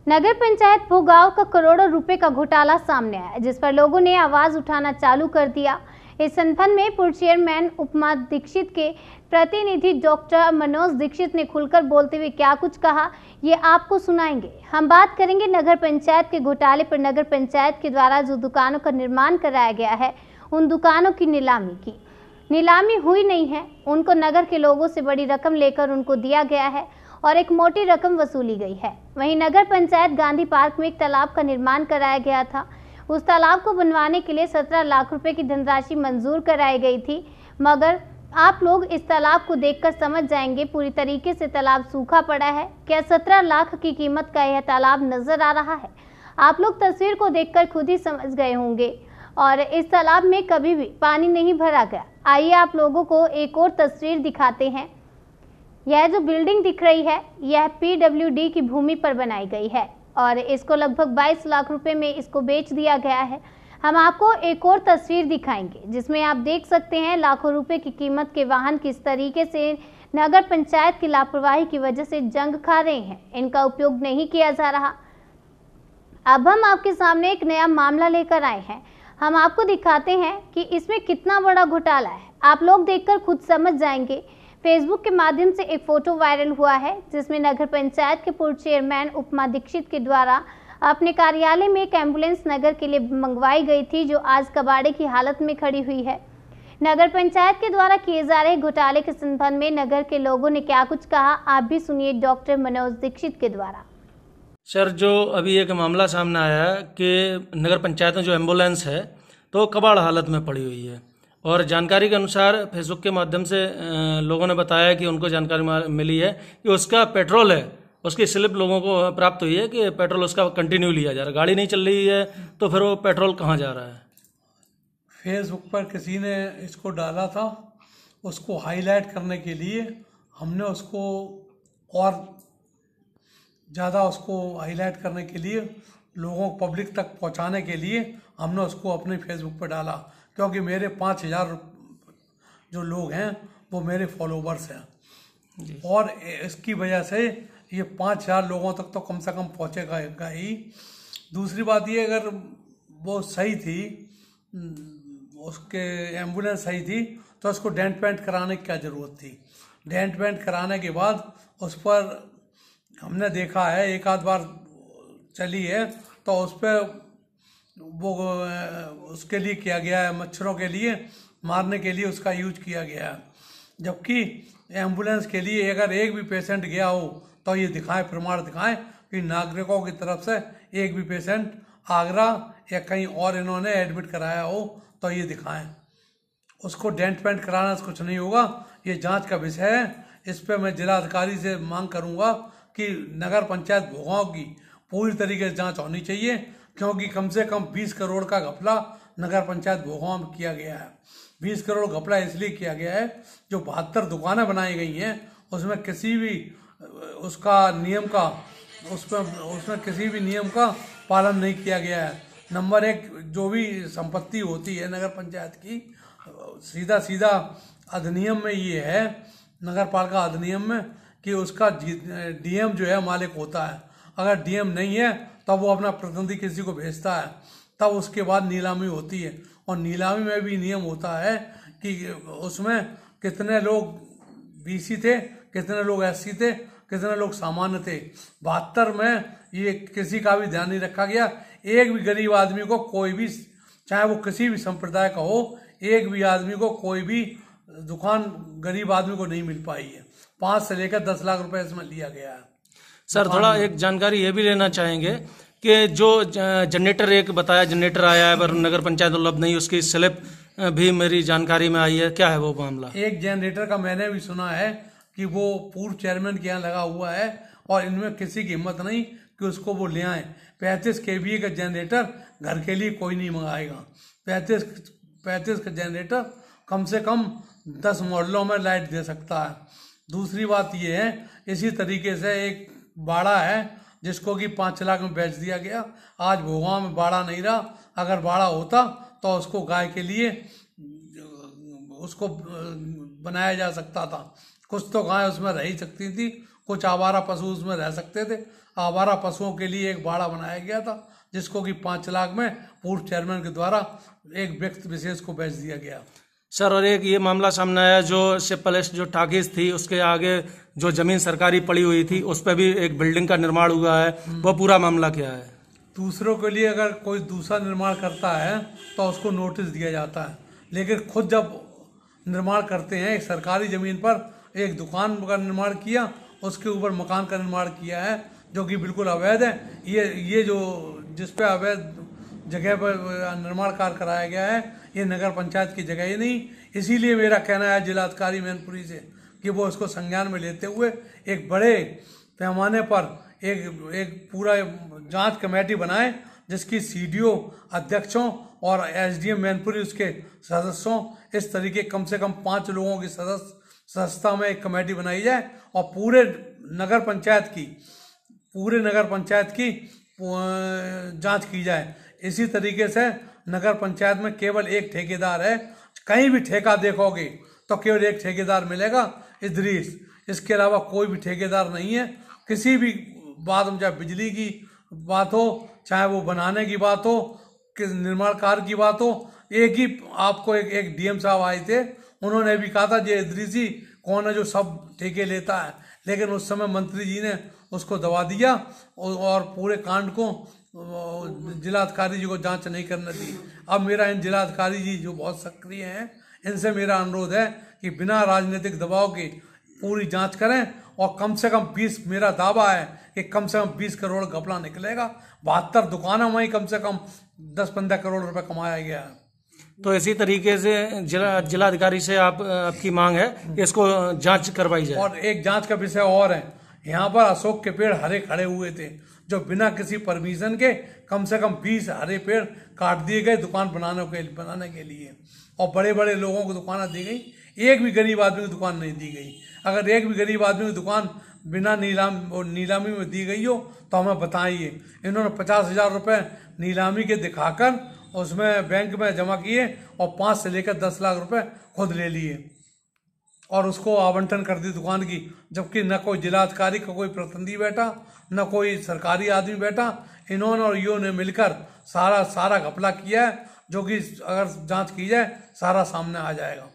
नगर पंचायत भोगांव का करोड़ों रुपए का घोटाला सामने आया, जिस पर लोगों ने आवाज उठाना चालू कर दिया। इस संबंध में पूर्व चेयरमैन उपमा दीक्षित के प्रतिनिधि डॉक्टर मनोज दीक्षित ने खुलकर बोलते हुए क्या कुछ कहा, ये आपको सुनाएंगे। हम बात करेंगे नगर पंचायत के घोटाले पर। नगर पंचायत के द्वारा जो दुकानों का निर्माण कराया गया है, उन दुकानों की नीलामी हुई नहीं है। उनको नगर के लोगों से बड़ी रकम लेकर उनको दिया गया है और एक मोटी रकम वसूली गई है। वहीं नगर पंचायत गांधी पार्क में एक तालाब का निर्माण कराया गया था। उस तालाब को बनवाने के लिए 17 लाख रुपए की धनराशि मंजूर कराई गई थी, मगर आप लोग इस तालाब को देखकर समझ जाएंगे, पूरी तरीके से तालाब सूखा पड़ा है। क्या 17 लाख की कीमत का यह तालाब नजर आ रहा है? आप लोग तस्वीर को देखकर खुद ही समझ गए होंगे। और इस तालाब में कभी भी पानी नहीं भरा गया। आइए आप लोगों को एक और तस्वीर दिखाते हैं। यह जो बिल्डिंग दिख रही है, यह PWD की भूमि पर बनाई गई है और इसको लगभग 22 लाख रुपए में इसको बेच दिया गया है। हम आपको एक और तस्वीर दिखाएंगे, जिसमें आप देख सकते हैं लाखों रुपए की कीमत के वाहन किस तरीके से नगर पंचायत की लापरवाही की वजह से जंग खा रहे हैं। इनका उपयोग नहीं किया जा रहा। अब हम आपके सामने एक नया मामला लेकर आए हैं। हम आपको दिखाते हैं कि इसमें कितना बड़ा घोटाला है। आप लोग देखकर खुद समझ जाएंगे। फेसबुक के माध्यम से एक फोटो वायरल हुआ है, जिसमें नगर पंचायत के पूर्व चेयरमैन उपमा दीक्षित के द्वारा अपने कार्यालय में एक एम्बुलेंस नगर के लिए मंगवाई गई थी, जो आज कबाड़े की हालत में खड़ी हुई है। नगर पंचायत के द्वारा किए जा रहे घोटाले के संबंध में नगर के लोगों ने क्या कुछ कहा, आप भी सुनिए डॉक्टर मनोज दीक्षित के द्वारा। सर, जो अभी एक मामला सामने आया है कि नगर पंचायत में जो एम्बुलेंस है तो कबाड़ हालत में पड़ी हुई है, और जानकारी के अनुसार फेसबुक के माध्यम से लोगों ने बताया कि उनको जानकारी मिली है कि उसका पेट्रोल है, उसकी स्लिप लोगों को प्राप्त हुई है कि पेट्रोल उसका कंटिन्यू लिया जा रहा है। गाड़ी नहीं चल रही है तो फिर वो पेट्रोल कहाँ जा रहा है? फेसबुक पर किसी ने इसको डाला था, उसको हाईलाइट करने के लिए हमने उसको और ज़्यादा उसको हाईलाइट करने के लिए लोगों को पब्लिक तक पहुंचाने के लिए हमने उसको अपने फेसबुक पर डाला, क्योंकि मेरे 5000 जो लोग हैं वो मेरे फॉलोवर्स हैं और इसकी वजह से ये 5000 लोगों तक तो कम से कम पहुंचेगा ही। दूसरी बात ये, अगर वो सही थी, उसके एम्बुलेंस सही थी, तो उसको डेंट पेंट कराने की क्या ज़रूरत थी? डेंट पेंट कराने के बाद उस पर हमने देखा है एक आध बार चली है, तो उस पर वो उसके लिए किया गया है, मच्छरों के लिए मारने के लिए उसका यूज किया गया है। जबकि एम्बुलेंस के लिए अगर एक भी पेशेंट गया हो तो ये दिखाएं, प्रमाण दिखाएं कि नागरिकों की तरफ से एक भी पेशेंट आगरा या कहीं और इन्होंने एडमिट कराया हो तो ये दिखाएं। उसको डेंट पेंट कराना से कुछ नहीं होगा, ये जांच का विषय है। इस पर मैं जिलाधिकारी से मांग करूंगा कि नगर पंचायत भोगांव की पूरी तरीके से जांच होनी चाहिए, क्योंकि कम से कम 20 करोड़ का घपला नगर पंचायत भोगांव में किया गया है। 20 करोड़ घपला इसलिए किया गया है, जो 72 दुकानें बनाई गई हैं उसमें किसी भी उसका नियम का उसमें किसी भी नियम का पालन नहीं किया गया है। नंबर एक, जो भी संपत्ति होती है नगर पंचायत की, सीधा अधिनियम में ये है, नगर पालिका अधिनियम में, कि उसका DM जो है मालिक होता है। अगर DM नहीं है तब वो अपना प्रतिनिधि किसी को भेजता है, तब उसके बाद नीलामी होती है। और नीलामी में भी नियम होता है कि उसमें कितने लोग BC थे, कितने लोग SC थे, कितने लोग सामान्य थे। 72 में ये किसी का भी ध्यान नहीं रखा गया। एक भी गरीब आदमी को, कोई भी, चाहे वो किसी भी संप्रदाय का हो, एक भी आदमी को कोई भी दुकान गरीब आदमी को नहीं मिल पाई है। 5 से लेकर 10 लाख रुपए इसमें लिया गया है। सर, थोड़ा एक जानकारी ये भी लेना चाहेंगे कि जो जनरेटर एक बताया जनरेटर आया है पर नगर पंचायत उपलब्ध नहीं, उसकी स्लिप भी मेरी जानकारी में आई है, क्या है वो मामला? एक जनरेटर का मैंने भी सुना है कि वो पूर्व चेयरमैन के यहाँ लगा हुआ है और इनमें किसी की हिम्मत नहीं कि उसको वो ले आए। 35 kVA का जनरेटर घर के लिए कोई नहीं मंगाएगा। 35 का जनरेटर कम से कम 10 मॉडलों में लाइट दे सकता है। दूसरी बात ये है, इसी तरीके से एक बाड़ा है जिसको कि 5 लाख में बेच दिया गया। आज भोगांव में बाड़ा नहीं रहा। अगर बाड़ा होता तो उसको गाय के लिए उसको बनाया जा सकता था। कुछ तो गाय उसमें रह ही सकती थी, कुछ आवारा पशु उसमें रह सकते थे। आवारा पशुओं के लिए एक बाड़ा बनाया गया था, जिसको कि 5 लाख में पूर्व चेयरमैन के द्वारा एक व्यक्ति विशेष को बेच दिया गया। सर, और एक ये मामला सामने आया जो शिव पैलेस जो टाकीज थी उसके आगे जो जमीन सरकारी पड़ी हुई थी उस पर भी एक बिल्डिंग का निर्माण हुआ है, वो पूरा मामला क्या है? दूसरों के लिए अगर कोई दूसरा निर्माण करता है तो उसको नोटिस दिया जाता है, लेकिन खुद जब निर्माण करते हैं एक सरकारी जमीन पर एक दुकान का निर्माण किया, उसके ऊपर मकान का निर्माण किया है जो कि बिल्कुल अवैध है। ये जो जिस पे अवैध जगह पर निर्माण कार्य कराया गया है ये नगर पंचायत की जगह ही नहीं। इसीलिए मेरा कहना है जिलाधिकारी मैनपुरी से कि वो इसको संज्ञान में लेते हुए एक बड़े पैमाने पर एक पूरा जांच कमेटी बनाए, जिसकी सीडीओ अध्यक्षों और एसडीएम मैनपुरी उसके सदस्यों इस तरीके कम से कम 5 लोगों की सदस्यता में एक कमेटी बनाई जाए और पूरे नगर पंचायत की जांच की जाए। इसी तरीके से नगर पंचायत में केवल एक ठेकेदार है, कहीं भी ठेका देखोगे तो केवल एक ठेकेदार मिलेगा इदरीस, इसके अलावा कोई भी ठेकेदार नहीं है। किसी भी बात में, चाहे बिजली की बात हो, चाहे वो बनाने की बात हो, कि निर्माण कार्य की बात हो, एक ही आपको एक डीएम साहब आए थे, उन्होंने भी कहा था ये इदरीसी कौन है जो सब ठेके लेता है, लेकिन उस समय मंत्री जी ने उसको दबा दिया और पूरे कांड को जिलाधिकारी जी को जांच नहीं करने दी। अब मेरा इन जिलाधिकारी जी जो बहुत सक्रिय हैं इनसे मेरा अनुरोध है कि बिना राजनीतिक दबाव के पूरी जांच करें और कम से कम 20, मेरा दावा है कि कम से कम 20 करोड़ घपला निकलेगा। 72 दुकानों में ही कम से कम 10-15 करोड़ रुपए कमाया गया है। तो इसी तरीके से जिलाधिकारी से आपकी मांग है कि इसको जांच करवाई जाए। और एक जांच का विषय और है, यहाँ पर अशोक के पेड़ हरे खड़े हुए थे जो बिना किसी परमिशन के कम से कम 20 हरे पेड़ काट दिए गए दुकान बनाने के लिए, और बड़े बड़े लोगों को दुकानें दी गई, एक भी गरीब आदमी को दुकान नहीं दी गई। अगर एक भी गरीब आदमी को दुकान बिना नीलामी में दी गई हो तो हमें बताइए। इन्होंने 50,000 रुपये नीलामी के दिखाकर उसमें बैंक में जमा किए और 5 से लेकर 10 लाख रुपए खुद ले लिए और उसको आवंटन कर दी दुकान की, जबकि न कोई जिलाधिकारी का कोई प्रतिनिधि बैठा, न कोई सरकारी आदमी बैठा। इन्होंने और यूँ ने मिलकर सारा घपला किया है, जो कि अगर जांच की जाए सारा सामने आ जाएगा।